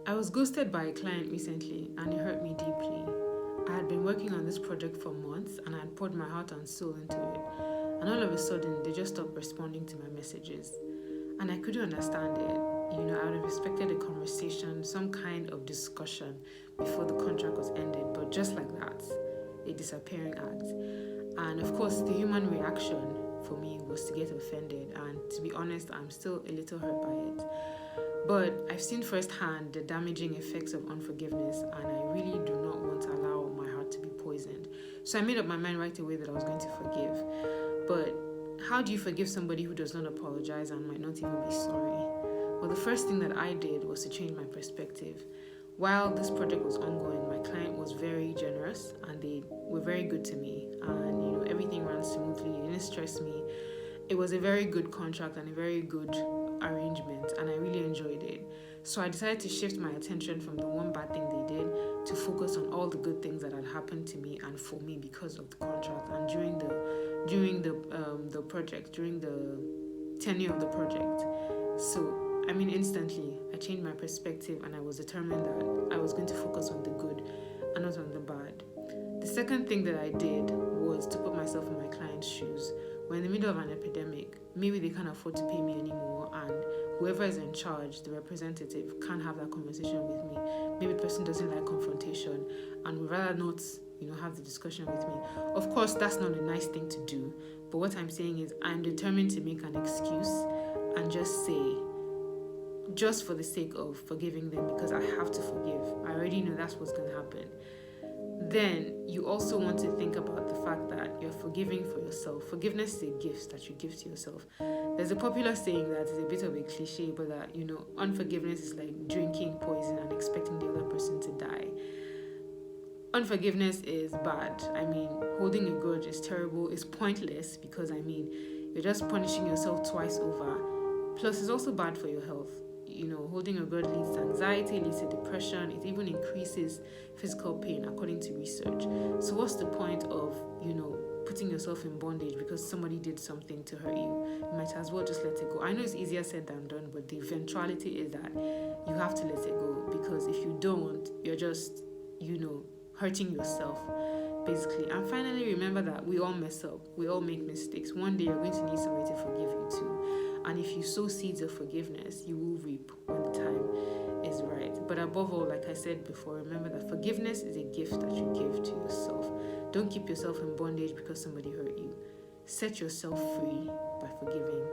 I was ghosted by a client recently and it hurt me deeply. I had been working on this project for months and I had poured my heart and soul into it. And all of a sudden, they just stopped responding to my messages. And I couldn't understand it. I would have expected a conversation, some kind of discussion before the contract was ended, but just like that, a disappearing act. And of course, the human reaction for me was to get offended. And to be honest, I'm still a little hurt by it. But I've seen firsthand the damaging effects of unforgiveness, and I really do not want to allow my heart to be poisoned. So I made up my mind right away that I was going to forgive. But how do you forgive somebody who does not apologize and might not even be sorry? Well, the first thing that I did was to change my perspective. While this project was ongoing, my client was very generous and they were very good to me. And, everything ran smoothly. It didn't stress me. It was a very good contract and a very good arrangement, and I really enjoyed it. So I decided to shift my attention from the one bad thing they did to focus on all the good things that had happened to me and for me because of the contract and during the project, during the tenure of the project. So instantly I changed my perspective and I was determined that I was going to focus on the good and not on the bad. The second thing that I did was to put myself in my client's shoes. We're in the middle of an epidemic. Maybe they can't afford to pay me anymore, and whoever is in charge, the representative, can't have that conversation with me. Maybe the person doesn't like confrontation and would rather not, have the discussion with me. Of course, that's not a nice thing to do, but what I'm saying is I'm determined to make an excuse and just say, just for the sake of forgiving them, because I have to forgive. I already know that's what's going to happen. Then you also want to think about the fact that you're forgiving for yourself. Forgiveness is a gift that you give to yourself. There's a popular saying that is a bit of a cliche, but that, unforgiveness is like drinking poison and expecting the other person to die. Unforgiveness is bad. Holding a grudge is terrible. It's pointless because, you're just punishing yourself twice over. Plus, it's also bad for your health. Holding a grudge leads to anxiety, leads to depression. It even increases physical pain, according to research. So what's the point of, putting yourself in bondage because somebody did something to hurt you? You might as well just let it go. I know it's easier said than done, but the eventuality is that you have to let it go, because if you don't, you're just, hurting yourself, basically. And finally, remember that we all mess up. We all make mistakes. One day you're going to need somebody to forgive you too. And if you sow seeds of forgiveness, you will reap when the time is right. But above all, like I said before, remember that forgiveness is a gift that you give to yourself. Don't keep yourself in bondage because somebody hurt you. Set yourself free by forgiving.